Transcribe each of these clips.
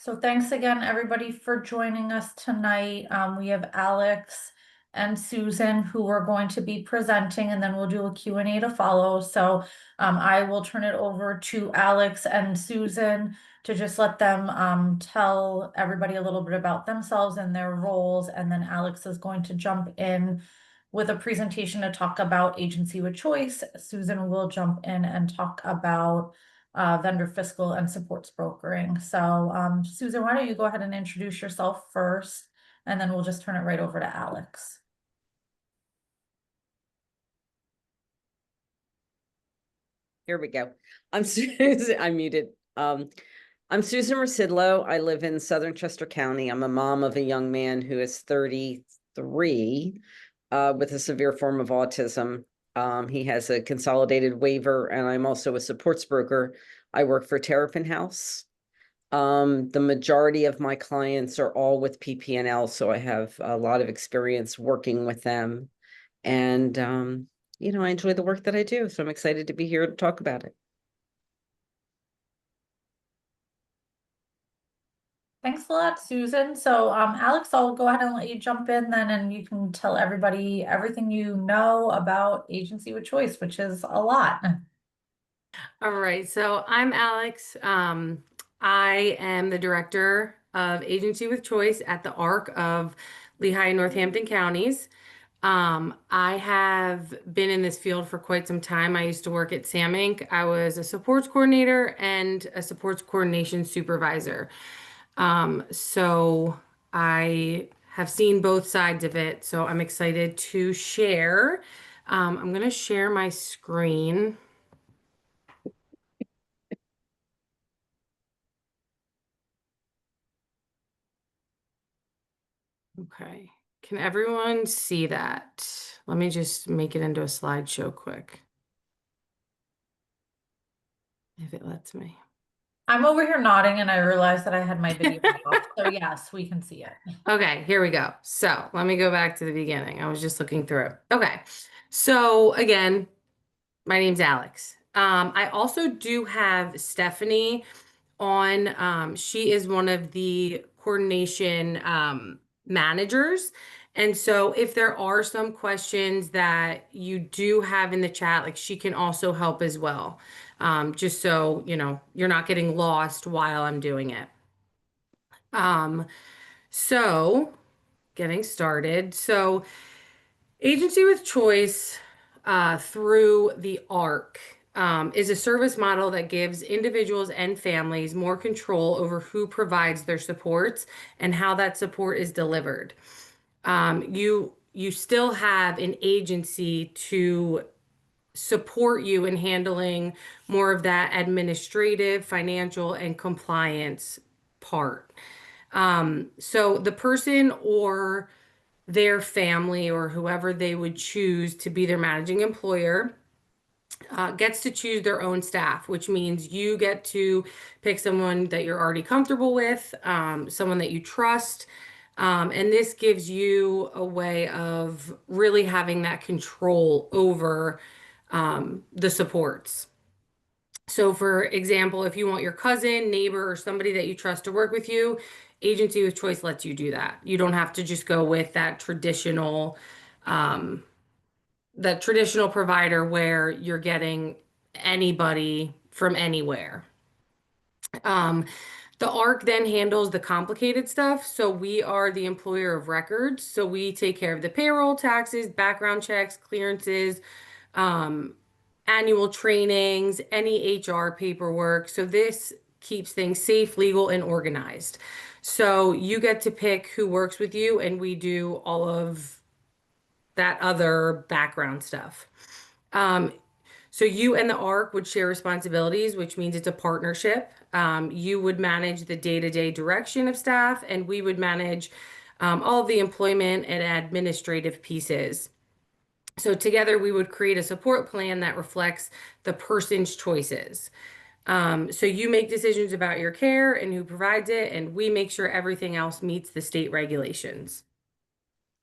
So thanks again, everybody, for joining us tonight. We have Alex and Susan who are going to be presenting, and then we'll do a Q&A to follow. So I will turn it over to Alex and Susan to just let them tell everybody a little bit about themselves and their roles. And then Alex is going to jump in with a presentation to talk about agency with choice. Susan will jump in and talk about vendor fiscal and supports brokering. So Susan, why don't you go ahead and introduce yourself first, and then we'll just turn it right over to Alex. Here we go. I'm Susan. I'm muted. I'm Susan Rasidlo. I live in Southern Chester County. I'm a mom of a young man who is 33 with a severe form of autism. He has a consolidated waiver, and I'm also a supports broker. I work for Terrapin House. The majority of my clients are all with PPNL, so I have a lot of experience working with them. And I enjoy the work that I do, so I'm excited to be here to talk about it. Thanks a lot, Susan. So Alex, I'll go ahead and let you jump in then, and you can tell everybody everything you know about agency with choice, which is a lot. All right, so I'm Alex. I am the director of Agency with Choice at the ARC of Lehigh and Northampton counties. I have been in this field for quite some time. I used to work at Sam Inc. I was a supports coordinator and a supports coordination supervisor. So I have seen both sides of it, so I'm excited to share. I'm going to share my screen. Okay, can everyone see that? Let me just make it into a slideshow quick. If it lets me. I'm over here nodding, and I realized that I had my video off. So yes, we can see it. Okay, here we go. So let me go back to the beginning. I was just looking through. Okay, so again, my name's Alex. I also do have Stephanie on. She is one of the coordination managers. And so if there are some questions that you do have in the chat, like she can also help as well. Just so, you're not getting lost while I'm doing it. So getting started. So Agency with Choice through the ARC is a service model that gives individuals and families more control over who provides their supports and how that support is delivered. You still have an agency to support you in handling more of that administrative, financial, and compliance part. So the person or their family or whoever they would choose to be their managing employer gets to choose their own staff, which means you get to pick someone that you're already comfortable with, someone that you trust. And this gives you a way of really having that control over the supports. So for example, if you want your cousin, neighbor, or somebody that you trust to work with you, Agency with Choice lets you do that. You don't have to just go with that traditional provider where you're getting anybody from anywhere. The ARC then handles the complicated stuff. So we are the employer of records. So we take care of the payroll, taxes, background checks, clearances, annual trainings, any HR paperwork. So this keeps things safe, legal, and organized. So you get to pick who works with you, and we do all of that other background stuff. So you and the ARC would share responsibilities, which means it's a partnership. You would manage the day-to-day direction of staff, and we would manage all of the employment and administrative pieces. So together we would create a support plan that reflects the person's choices. So you make decisions about your care and who provides it, and we make sure everything else meets the state regulations.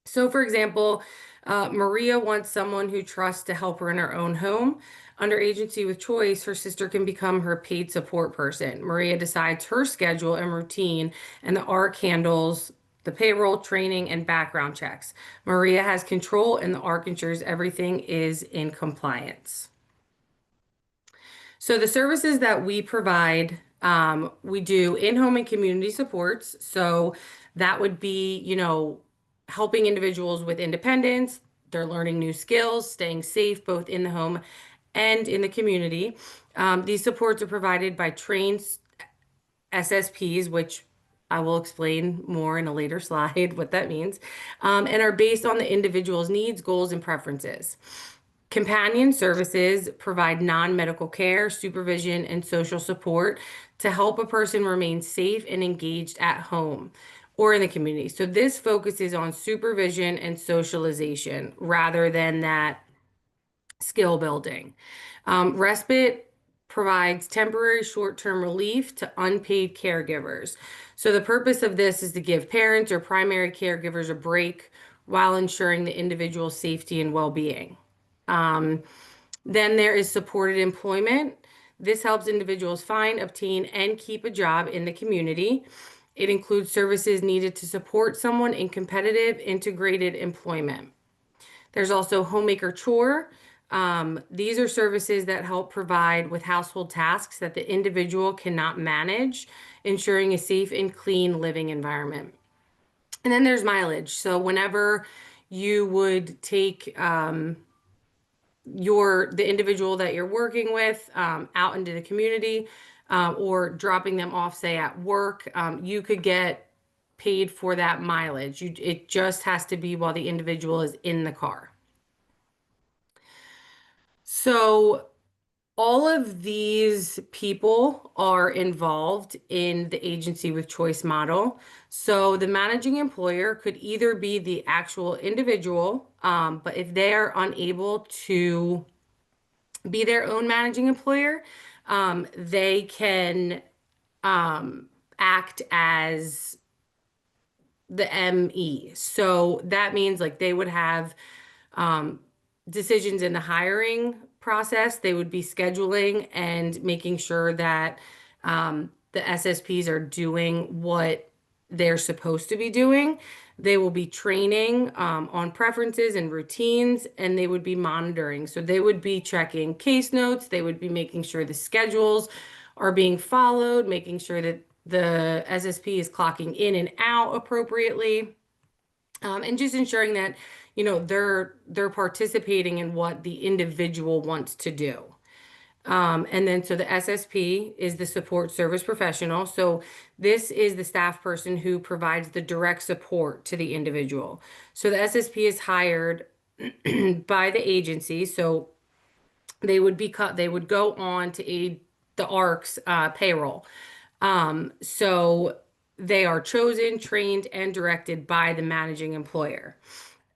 So, for example, Maria wants someone who trusts to help her in her own home. Under Agency with Choice, her sister can become her paid support person. Maria decides her schedule and routine, and the ARC handles the payroll, training, and background checks. Maria has control, and the ARC ensures everything is in compliance. So the services that we provide, we do in-home and community supports. So that would be, helping individuals with independence, they're learning new skills, staying safe both in the home and in the community. These supports are provided by trained SSPs, which I will explain more in a later slide what that means, and are based on the individual's needs, goals, and preferences. Companion services provide non-medical care, supervision, and social support to help a person remain safe and engaged at home or in the community. So this focuses on supervision and socialization rather than that skill building. Respite provides temporary short-term relief to unpaid caregivers. So the purpose of this is to give parents or primary caregivers a break while ensuring the individual's safety and well-being. Then there is supported employment. This helps individuals find, obtain, and keep a job in the community. It includes services needed to support someone in competitive integrated employment. There's also homemaker chore. These are services that help provide with household tasks that the individual cannot manage, ensuring a safe and clean living environment. And then there's mileage. So whenever you would take the individual that you're working with out into the community or dropping them off, say at work, you could get paid for that mileage. It just has to be while the individual is in the car. So all of these people are involved in the agency with choice model. So the managing employer could either be the actual individual, but if they are unable to be their own managing employer, they can act as the ME. So that means like they would have decisions in the hiring process. They would be scheduling and making sure that the SSPs are doing what they're supposed to be doing. They will be training on preferences and routines, and they would be monitoring. So they would be checking case notes. They would be making sure the schedules are being followed, making sure that the SSP is clocking in and out appropriately, and just ensuring that they're participating in what the individual wants to do. And then so the SSP is the support service professional. So this is the staff person who provides the direct support to the individual. So the SSP is hired by the agency. So they would go on to aid the ARC's payroll. So they are chosen, trained, and directed by the managing employer.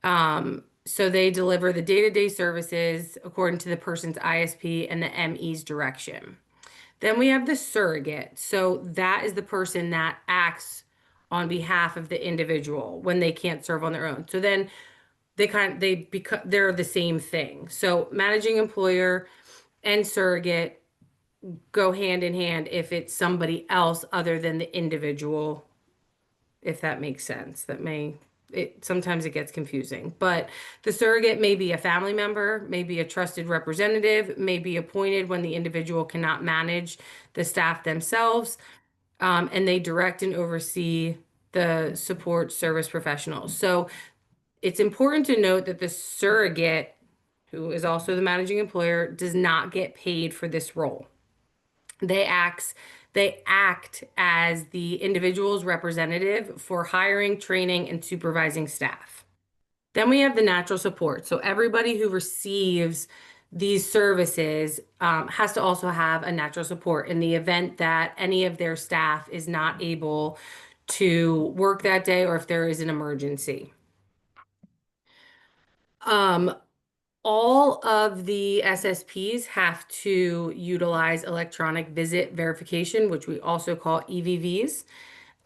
So they deliver the day-to-day services according to the person's ISP and the ME's direction. Then we have the surrogate. So that is the person that acts on behalf of the individual when they can't serve on their own. So then they're the same thing. So managing employer and surrogate go hand in hand if it's somebody else other than the individual, if that makes sense. Sometimes it gets confusing, but the surrogate may be a family member, may be a trusted representative, may be appointed when the individual cannot manage the staff themselves, and they direct and oversee the support service professionals. So it's important to note that the surrogate, who is also the managing employer, does not get paid for this role. They act as the individual's representative for hiring, training, and supervising staff. Then we have the natural support. So everybody who receives these services has to also have a natural support in the event that any of their staff is not able to work that day or if there is an emergency. All of the SSPs have to utilize electronic visit verification, which we also call EVVs.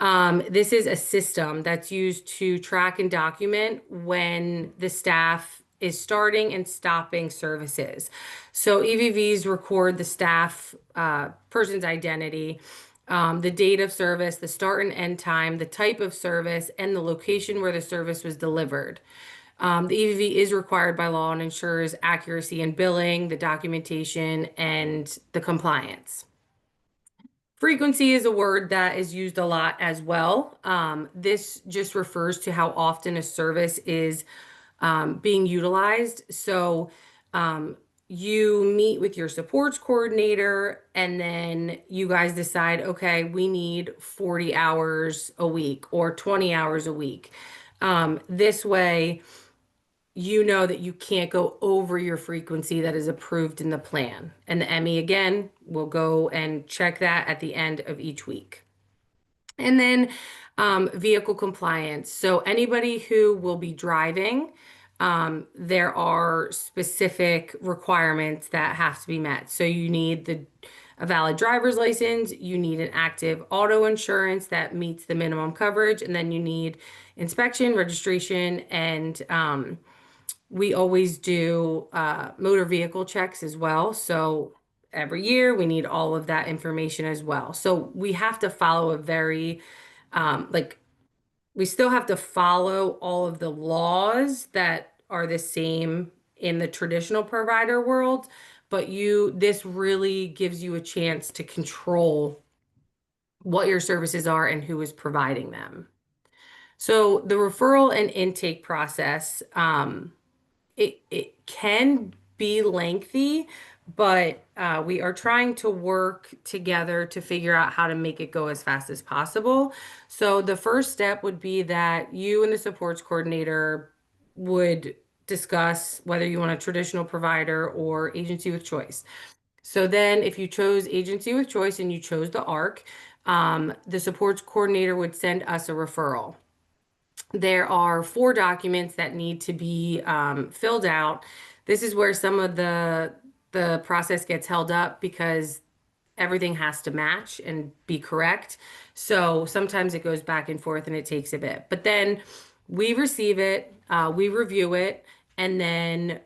This is a system that's used to track and document when the staff is starting and stopping services. So EVVs record the staff person's identity, the date of service, the start and end time, the type of service, and the location where the service was delivered. The EVV is required by law and ensures accuracy in billing, the documentation, and the compliance. Frequency is a word that is used a lot as well. This just refers to how often a service is being utilized. So you meet with your supports coordinator, and then you guys decide, okay, we need 40 hours a week or 20 hours a week. This way, you know that you can't go over your frequency that is approved in the plan. And the ME again will go and check that at the end of each week. And then vehicle compliance. So anybody who will be driving, there are specific requirements that have to be met. So you need a valid driver's license, you need an active auto insurance that meets the minimum coverage, and then you need inspection, registration, and we always do motor vehicle checks as well. So every year we need all of that information as well. So we have to follow a very, like, we still have to follow all of the laws that are the same in the traditional provider world, but this really gives you a chance to control what your services are and who is providing them. So the referral and intake process, it can be lengthy, but we are trying to work together to figure out how to make it go as fast as possible. So the first step would be that you and the supports coordinator would discuss whether you want a traditional provider or agency with choice. So then if you chose agency with choice and you chose the ARC, the supports coordinator would send us a referral. There are 4 documents that need to be filled out. This is where some of the process gets held up because everything has to match and be correct. So sometimes it goes back and forth and it takes a bit. But then we receive it, we review it, and then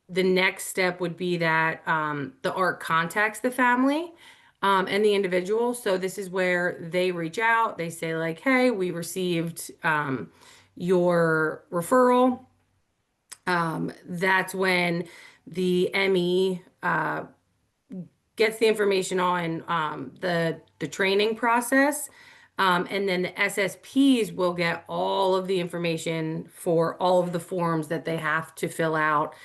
the next step would be that the ARC contacts the family and the individual. So this is where they reach out. They say like, hey, we received your referral. That's when the ME gets the information on the training process. And then the SSPs will get all of the information for all of the forms that they have to fill out,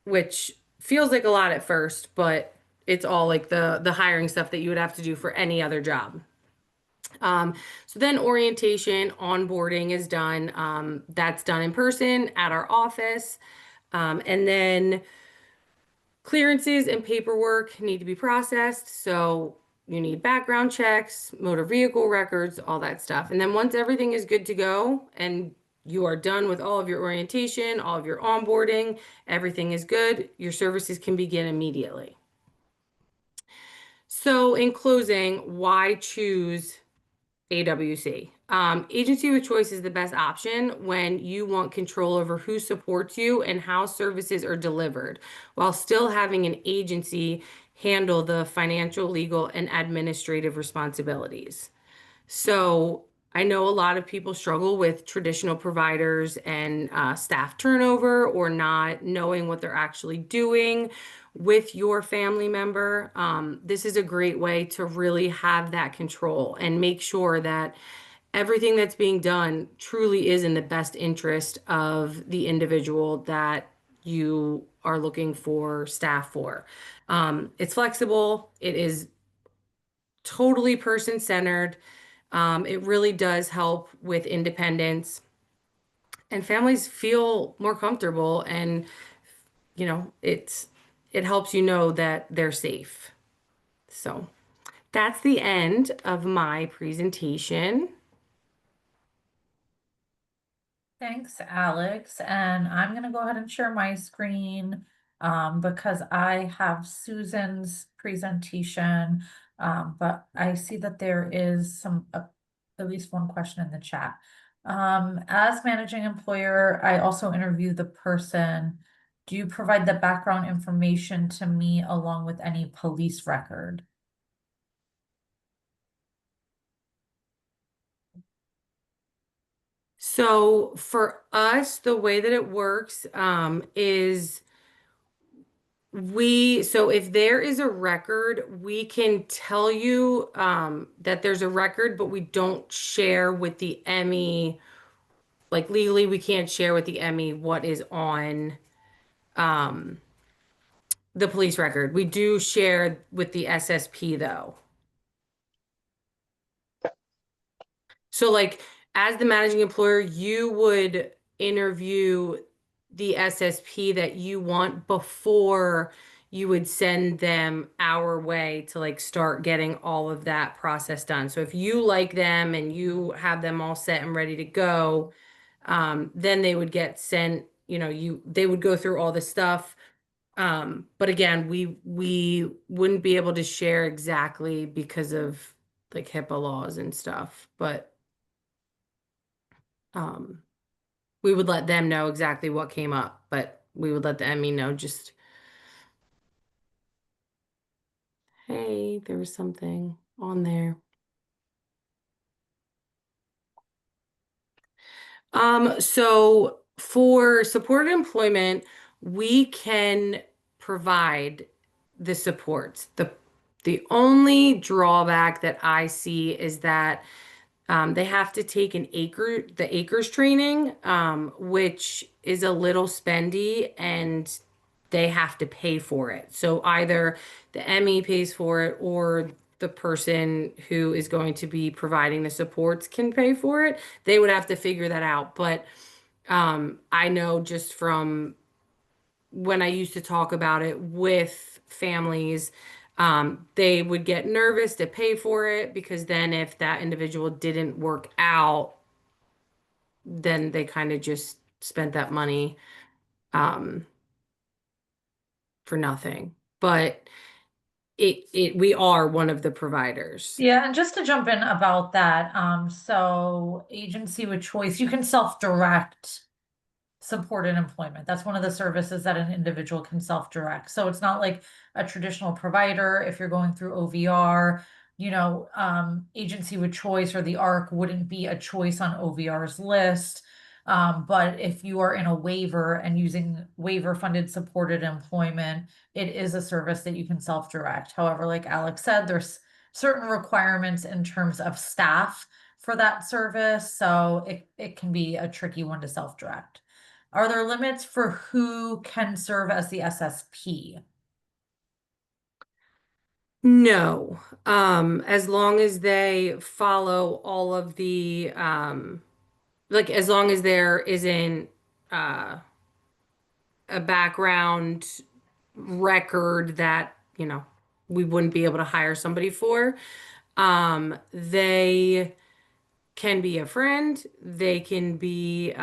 which feels like a lot at first, but it's all like the hiring stuff that you would have to do for any other job. So then orientation, onboarding is done. That's done in person at our office. And then clearances and paperwork need to be processed. So you need background checks, motor vehicle records, all that stuff. And then once everything is good to go and you are done with all of your orientation, all of your onboarding, everything is good, your services can begin immediately. So in closing, why choose AWC? Agency with choice is the best option when you want control over who supports you and how services are delivered, while still having an agency handle the financial, legal, and administrative responsibilities. So I know a lot of people struggle with traditional providers and staff turnover or not knowing what they're actually doing with your family member. This is a great way to really have that control and make sure that everything that's being done truly is in the best interest of the individual that you are looking for staff for. It's flexible. It is totally person-centered. It really does help with independence, and families feel more comfortable, and it helps you know that they're safe. So that's the end of my presentation. Thanks, Alex. And I'm going to go ahead and share my screen because I have Susan's presentation But I see that there is at least one question in the chat. As managing employer, I also interview the person. Do you provide the background information to me along with any police record? So for us, the way that it works is so if there is a record, we can tell you that there's a record, but we don't share with the ME, like legally, we can't share with the ME what is on um, the police record. We do share with the SSP though. So like as the managing employer, you would interview the SSP that you want before you would send them our way to like start getting all of that process done. So if you like them and you have them all set and ready to go, then they would get sent, they would go through all the stuff. But again, we wouldn't be able to share exactly because of like HIPAA laws and stuff, but um, we would let them know exactly what came up, but we would let the ME know just, hey, there was something on there. So for supported employment, we can provide the supports. The only drawback that I see is that they have to take the acres training, which is a little spendy and they have to pay for it. So either the ME pays for it or the person who is going to be providing the supports can pay for it. They would have to figure that out. But I know just from when I used to talk about it with families, they would get nervous to pay for it because then if that individual didn't work out, then they kind of just spent that money um, for nothing. But we are one of the providers. Yeah, and just to jump in about that, so agency with choice, you can self-direct supported employment. That's one of the services that an individual can self-direct. So it's not like a traditional provider. If you're going through OVR, agency with choice or the ARC wouldn't be a choice on OVR's list. But if you are in a waiver and using waiver funded supported employment, it is a service that you can self-direct. However, like Alex said, there's certain requirements in terms of staff for that service. So it can be a tricky one to self-direct. Are there limits for who can serve as the SSP? No, as long as they follow all of the like as long as there isn't uh a background record that, we wouldn't be able to hire somebody for. They can be a friend, they can be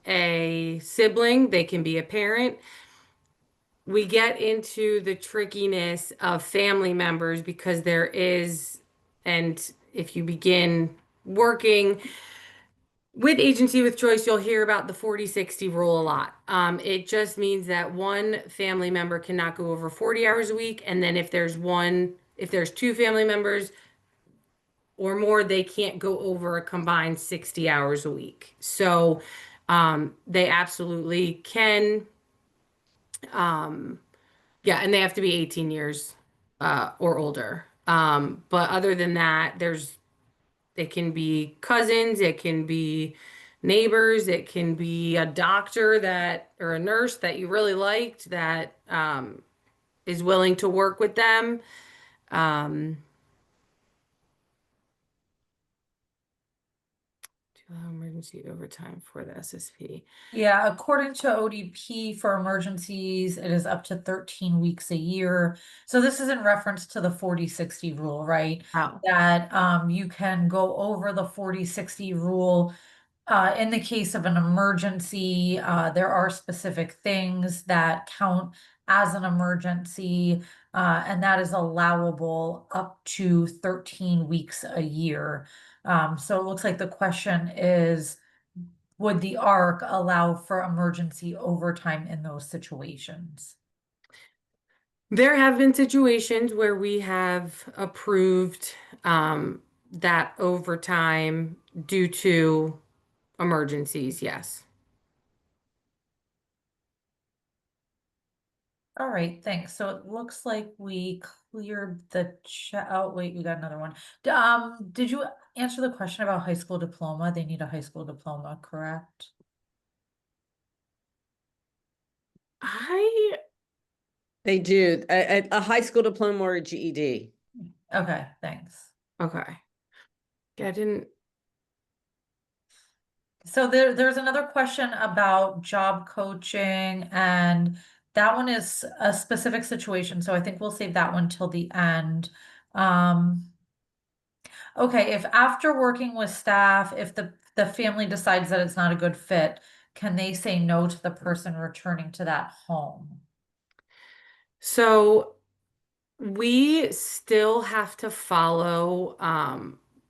a sibling, they can be a parent. We get into the trickiness of family members because there is, and if you begin working with agency with choice, you'll hear about the 40/60 rule a lot. It just means that one family member cannot go over 40 hours a week. And then if there's two family members or more, they can't go over a combined 60 hours a week. So they absolutely can. Yeah, and they have to be 18 years or older. But other than that, it can be cousins, it can be neighbors, it can be a doctor or a nurse that you really liked that is willing to work with them. Um, to allow emergency overtime for the SSP. Yeah, according to ODP for emergencies, it is up to 13 weeks a year. So this is in reference to the 40/60 rule, right? Oh, That you can go over the 40/60 rule in the case of an emergency. There are specific things that count as an emergency. and that is allowable up to 13 weeks a year. So it looks like the question is, would the ARC allow for emergency overtime in those situations? There have been situations where we have approved that overtime due to emergencies, yes. All right, thanks. So it looks like we cleared the chat. Oh, wait, we got another one. Did you answer the question about high school diploma? They need a high school diploma, correct? I They do, a high school diploma or a GED. Okay, thanks. okay. I didn't. So there's another question about job coaching, and that one is a specific situation. So I think we'll save that one till the end. Um, okay, if after working with staff, if the family decides that it's not a good fit, can they say no to the person returning to that home? So we still have to follow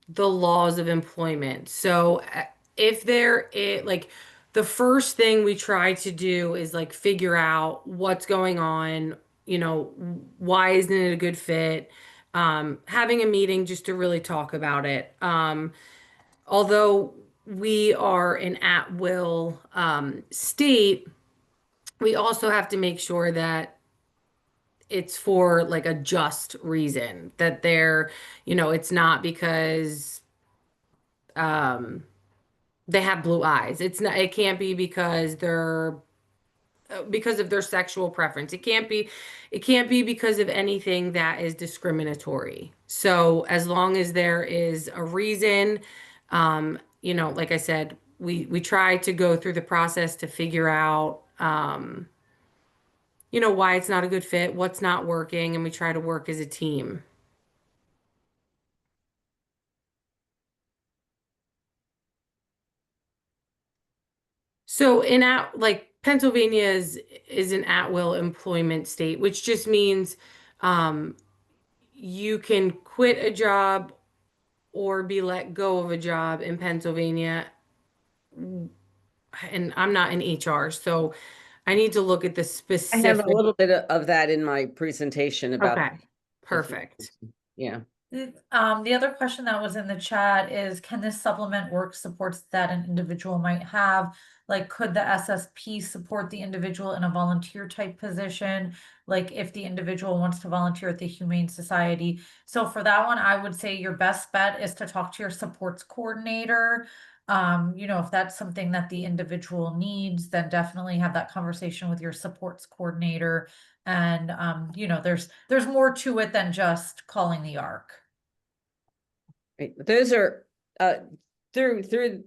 the laws of employment. So if there is like the first thing we try to do is like figure out what's going on, why isn't it a good fit? Having a meeting just to really talk about it. Although we are an at-will state, we also have to make sure that it's for like a just reason that it's not because um they have blue eyes. It can't be because they're because of their sexual preference. It can't be because of anything that is discriminatory. So as long as there is a reason, like I said, we try to go through the process to figure out why it's not a good fit, what's not working, and we try to work as a team. So Pennsylvania is an at-will employment state, which just means um, you can quit a job or be let go of a job in Pennsylvania. And I'm not in HR, so I need to look at the I have a specific. little bit of that in my presentation about Okay, if, perfect. yeah. The other question that was in the chat is, can this supplement work supports that an individual might have? Like, could the SSP support the individual in a volunteer type position? Like, if the individual wants to volunteer at the Humane Society. So for that one, I would say your best bet is to talk to your supports coordinator. If that's something that the individual needs, then definitely have that conversation with your supports coordinator. And there's more to it than just calling the ARC. Right. Those are through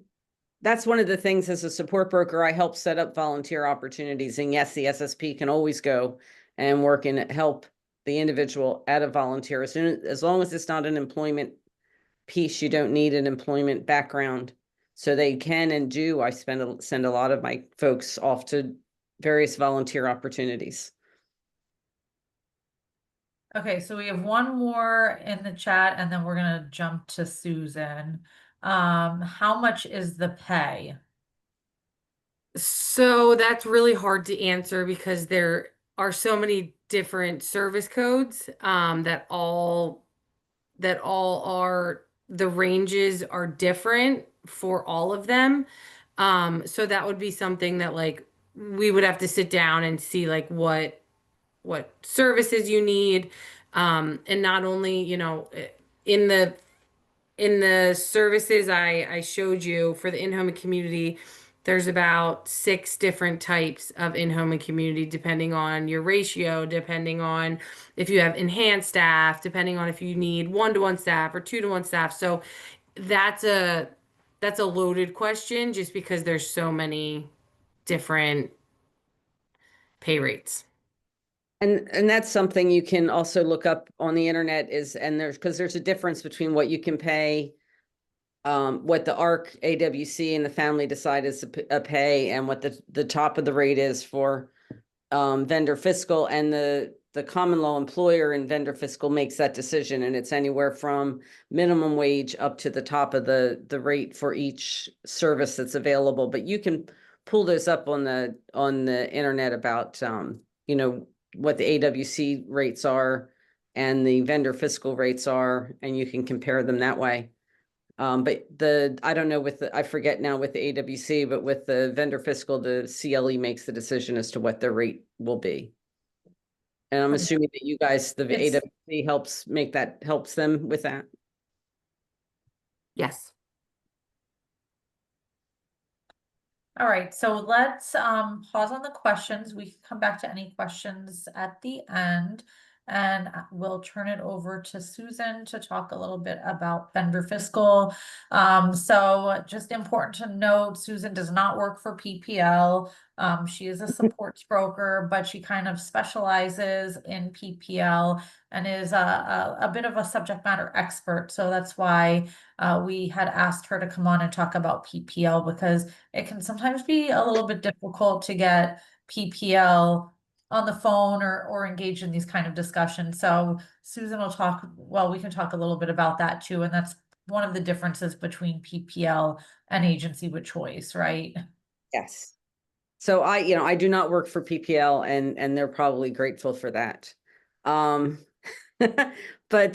that's one of the things as a support broker, I help set up volunteer opportunities. And yes, the SSP can always go and work and help the individual at a volunteer as long as it's not an employment piece, you don't need an employment background. So they can and do. I send a lot of my folks off to various volunteer opportunities. Okay, so we have one more in the chat and then we're gonna jump to Susan. How much is the pay? So that's really hard to answer because there are so many different service codes that all are the ranges are different for all of them. So that would be something that like we would have to sit down and see like what services you need. And not only, in the services I showed you for the in-home and community, there's about 6 different types of in-home and community, depending on your ratio, depending on if you have enhanced staff, depending on if you need 1-to-1 staff or 2-to-1 staff. So that's a loaded question just because there's so many different pay rates. And that's something you can also look up on the internet there's a difference between what you can pay, what the ARC, AWC, and the family decide is a pay, and what the top of the rate is for vendor fiscal, and the the common law employer and vendor fiscal makes that decision, and it's anywhere from minimum wage up to the top of the rate for each service that's available. But you can pull those up on the internet about you know, what the AWC rates are and the vendor fiscal rates are, and you can compare them that way. But I don't know I forget now with the AWC, but with the vendor fiscal, the CLE makes the decision as to what their rate will be. And I'm assuming that you guys, the It's- AWC helps them with that. Yes. All right, so let's pause on the questions. We can come back to any questions at the end. And we'll turn it over to Susan to talk a little bit about vendor fiscal. So just important to note, Susan does not work for PPL. She is a supports broker, but she kind of specializes in PPL and is a bit of a subject matter expert. So that's why we had asked her to come on and talk about PPL, because it can sometimes be a little bit difficult to get PPL on the phone or engage in these kind of discussions. So Susan will talk, well, we can talk a little bit about that too. And that's one of the differences between PPL and agency with choice, right? Yes. So I do not work for PPL, and they're probably grateful for that. But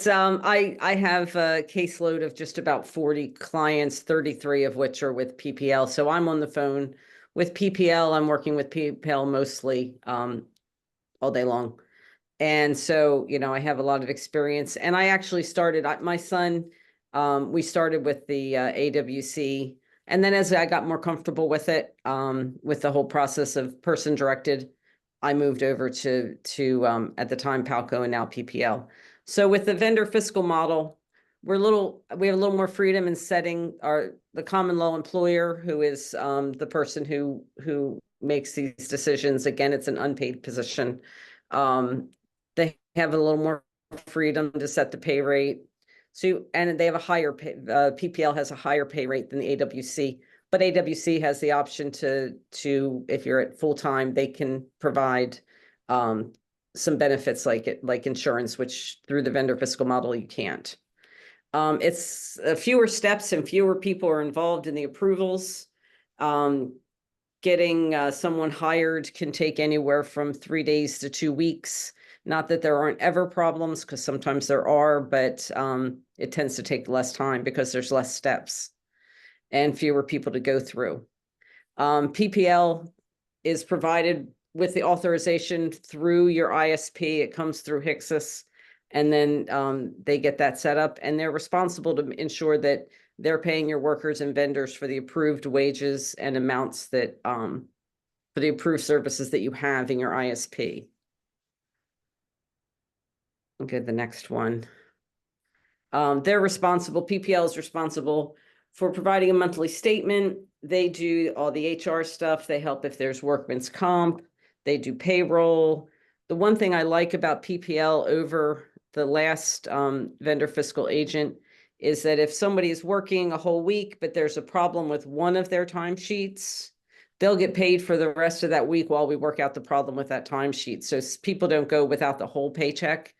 I have a caseload of just about 40 clients, 33 of which are with PPL. So I'm on the phone with PPL. I'm working with PPL mostly all day long. And so, I have a lot of experience. And I actually started, my son, we started with the AWC. And then as I got more comfortable with it, with the whole process of person directed, I moved over to at the time Palco and now PPL. So with the vendor fiscal model, we have a little more freedom in setting the common law employer, who is the person who makes these decisions. Again, it's an unpaid position. They have a little more freedom to set the pay rate. So, and they have a higher pay, PPL has a higher pay rate than the AWC, but AWC has the option to, if you're at full time, they can provide some benefits like insurance, which through the vendor fiscal model, you can't. It's fewer steps and fewer people are involved in the approvals. Getting someone hired can take anywhere from 3 days to 2 weeks. Not that there aren't ever problems, because sometimes there are, but it tends to take less time because there's less steps and fewer people to go through. PPL is provided with the authorization through your ISP. It comes through HCSIS, and then they get that set up, and they're responsible to ensure that they're paying your workers and vendors for the approved wages and amounts that for the approved services that you have in your ISP. Okay, the next one. They're responsible, PPL is responsible for providing a monthly statement. They do all the HR stuff. They help if there's workman's comp. They do payroll. The one thing I like about PPL over the last vendor fiscal agent is that if somebody is working a whole week, but there's a problem with one of their timesheets, they'll get paid for the rest of that week while we work out the problem with that timesheet. So people don't go without the whole paycheck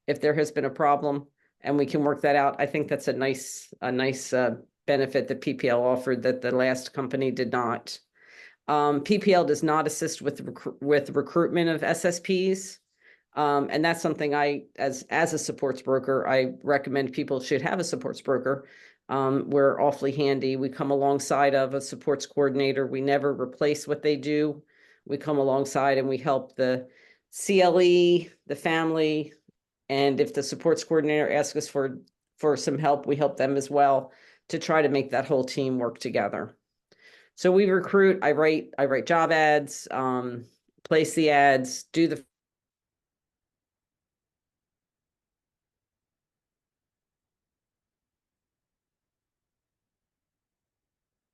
if there has been a problem, and we can work that out. I think that's a nice benefit that PPL offered that the last company did not. PPL does not assist with recruitment of SSPs. And that's something as a supports broker, I recommend people should have a supports broker. We're awfully handy. We come alongside of a supports coordinator. We never replace what they do. We come alongside and we help the CLE, the family, and if the supports coordinator asks us for some help, we help them as well to try to make that whole team work together. So we recruit, I write job ads, place the ads, do the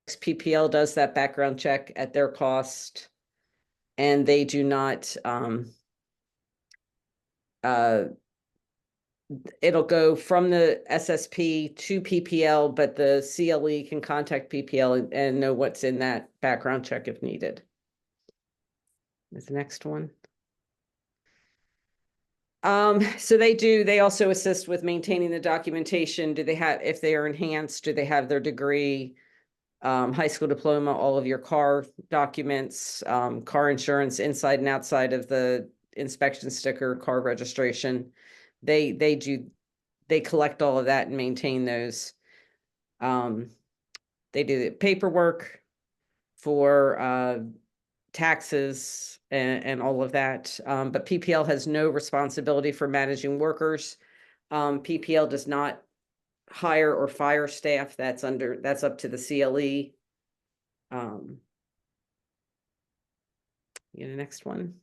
PPL does that background check at their cost, and they do not it'll go from the SSP to PPL, but the CLE can contact PPL and know what's in that background check if needed. Is the next one. So they also assist with maintaining the documentation. Do they have, if they are enhanced, do they have their degree, high school diploma, all of your car documents, car insurance inside and outside of the inspection sticker, car registration. They collect all of that and maintain those. They do the paperwork for taxes and all of that. But PPL has no responsibility for managing workers. PPL does not hire or fire staff. That's up to the CLE. The next one.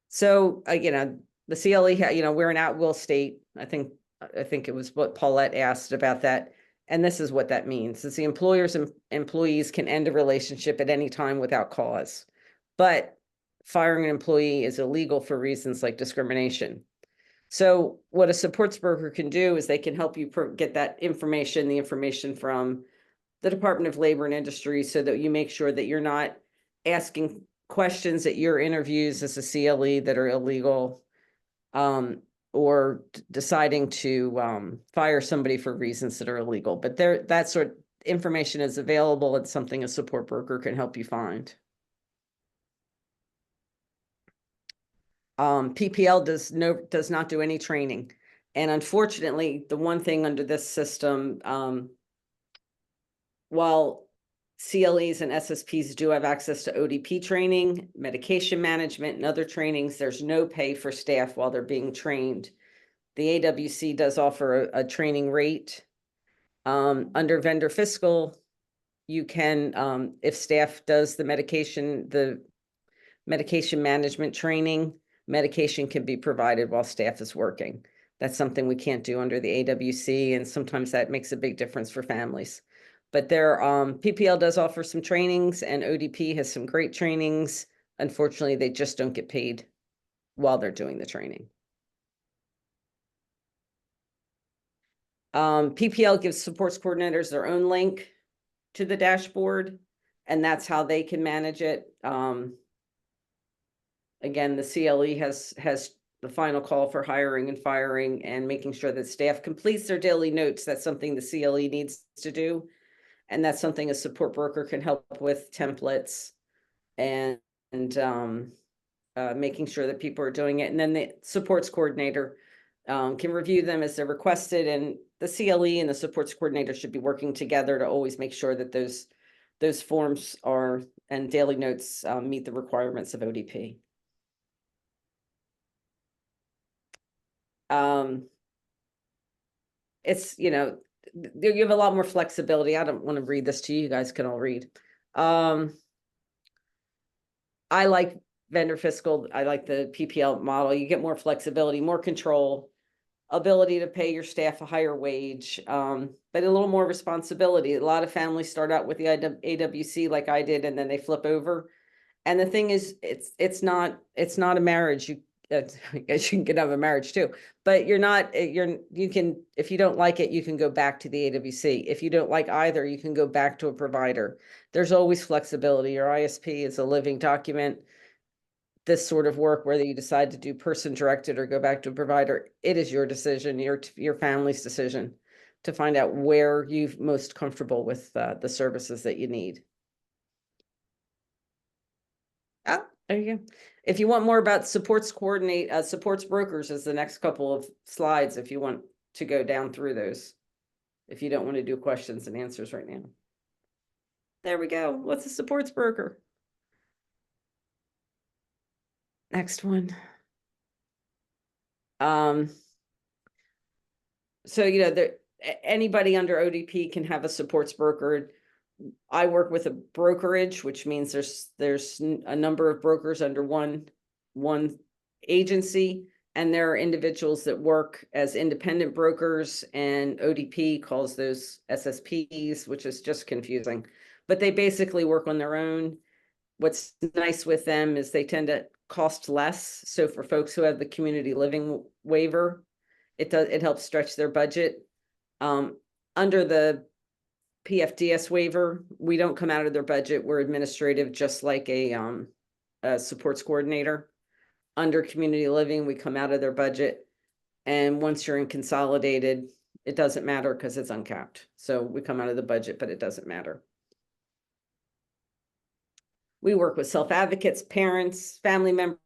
So, the CLE, we're an at-will state. I think it was what Paulette asked about that. And this is what that means. It's the employers and employees can end a relationship at any time without cause. But firing an employee is illegal for reasons like discrimination. So what a supports broker can do is they can help you get that information, the information from the Department of Labor and Industry, so that you make sure that you're not asking questions at your interviews as a CLE that are illegal, or deciding to fire somebody for reasons that are illegal. But that sort of information is available. It's something a support broker can help you find. PPL does not do any training. And unfortunately, the one thing under this system, while CLEs and SSPs do have access to ODP training, medication management, and other trainings, there's no pay for staff while they're being trained. The AWC does offer a training rate. Under vendor fiscal, you can, if staff does the medication management training, medication can be provided while staff is working. That's something we can't do under the AWC, and sometimes that makes a big difference for families. But PPL does offer some trainings, and ODP has some great trainings. Unfortunately, they just don't get paid while they're doing the training. PPL gives supports coordinators their own link to the dashboard, and that's how they can manage it. Again, the CLE has the final call for hiring and firing and making sure that staff completes their daily notes. That's something the CLE needs to do. And that's something a support broker can help with, templates and making sure that people are doing it. And then the supports coordinator can review them as they're requested. And the CLE and the supports coordinator should be working together to always make sure that those forms and daily notes meet the requirements of ODP. It's, you have a lot more flexibility. I don't want to read this to you. You guys can all read. I like vendor fiscal. I like the PPL model. You get more flexibility, more control, ability to pay your staff a higher wage, but a little more responsibility. A lot of families start out with the AWC like I did, and then they flip over. And the thing is, it's not a marriage. I guess you can have a marriage too, but you can, if you don't like it, you can go back to the AWC. If you don't like either, you can go back to a provider. There's always flexibility. Your ISP is a living document. This sort of work, whether you decide to do person directed or go back to a provider, it is your decision, your family's decision to find out where you're most comfortable with the services that you need. Oh, there you go. If you want more about supports brokers is the next couple of slides, if you want to go down through those, if you don't want to do questions and answers right now. There we go. What's a supports broker? Next one. So, anybody under ODP can have a supports broker. I work with a brokerage, which means there's a number of brokers under one agency, and there are individuals that work as independent brokers, and ODP calls those SSPs, which is just confusing. But they basically work on their own. What's nice with them is they tend to cost less. So for folks who have the community living waiver, it helps stretch their budget. Under the PFDS waiver, we don't come out of their budget. We're administrative, just like a supports coordinator. under community living, we come out of their budget. And once you're in consolidated, it doesn't matter because it's uncapped. So we come out of the budget, but it doesn't matter. We work with self-advocates, parents, family members.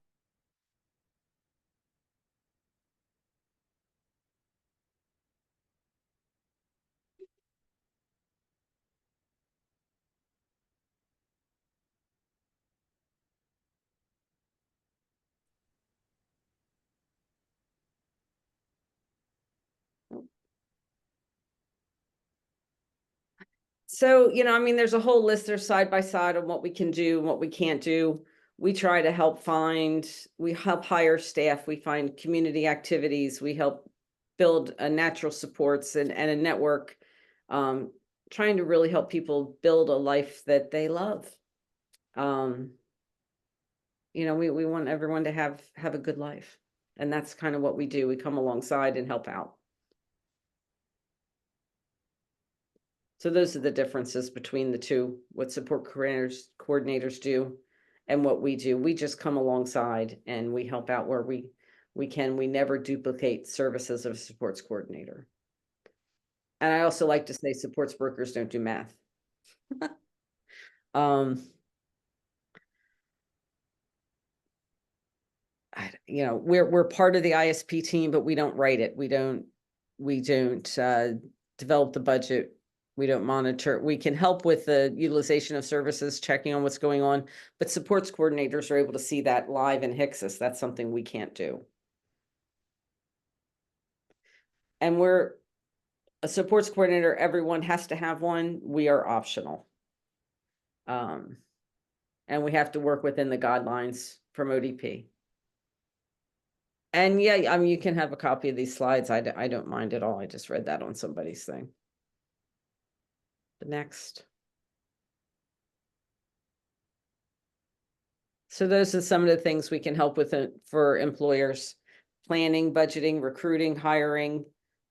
So, I mean, there's a whole list there side by side on what we can do, what we can't do. We try to we help hire staff, we find community activities, we help build a natural supports and a network, trying to really help people build a life that they love. We want everyone to have a good life. And that's kind of what we do. We come alongside and help out. So those are the differences between the two, what support coordinators do and what we do. We just come alongside and we help out where we can. We never duplicate services of a supports coordinator. And I also like to say supports workers don't do math. We're part of the ISP team, but we don't write it. We don't develop the budget. We don't monitor. We can help with the utilization of services, checking on what's going on, but supports coordinators are able to see that live in Hixus. That's something we can't do. And we're a supports coordinator. Everyone has to have one. We are optional. And we have to work within the guidelines from ODP. And yeah, I mean, you can have a copy of these slides. I don't mind at all. I just read that on somebody's thing. The next. So those are some of the things we can help with for employers: planning, budgeting, recruiting, hiring,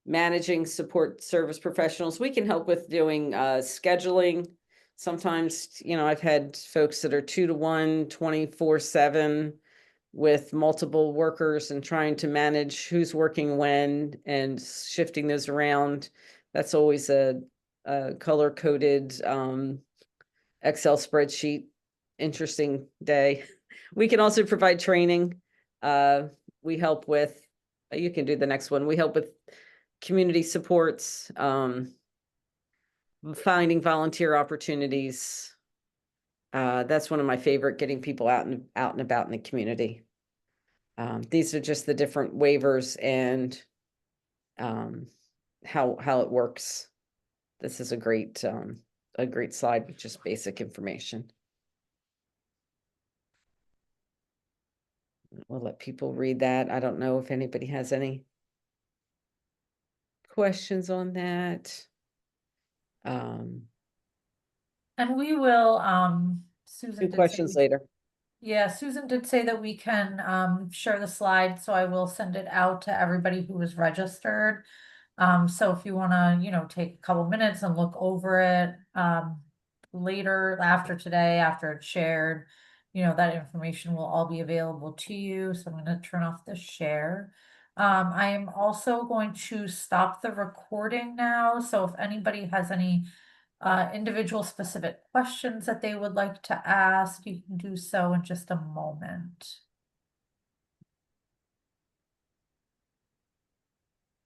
managing support service professionals. We can help with doing scheduling. Sometimes, I've had folks that are 2-to-1, 24/7 with multiple workers and trying to manage who's working when and shifting those around. That's always a color-coded Excel spreadsheet. Interesting day. We can also provide training. We help with, you can do the next one. We help with community supports, finding volunteer opportunities. That's one of my favorite, getting people out and about in the community. These are just the different waivers and how it works. This is a great slide with just basic information. We'll let people read that. I don't know if anybody has any questions on that. And we will, Susan Two did say questions later. Yeah, Susan did say that we can share the slide, so I will send it out to everybody who is registered. So if you wanna, take a couple minutes and look over it, later, after today, after it's shared, that information will all be available to you. So I'm gonna turn off the share. I am also going to stop the recording now, so if anybody has any individual specific questions that they would like to ask, you can do so in just a moment.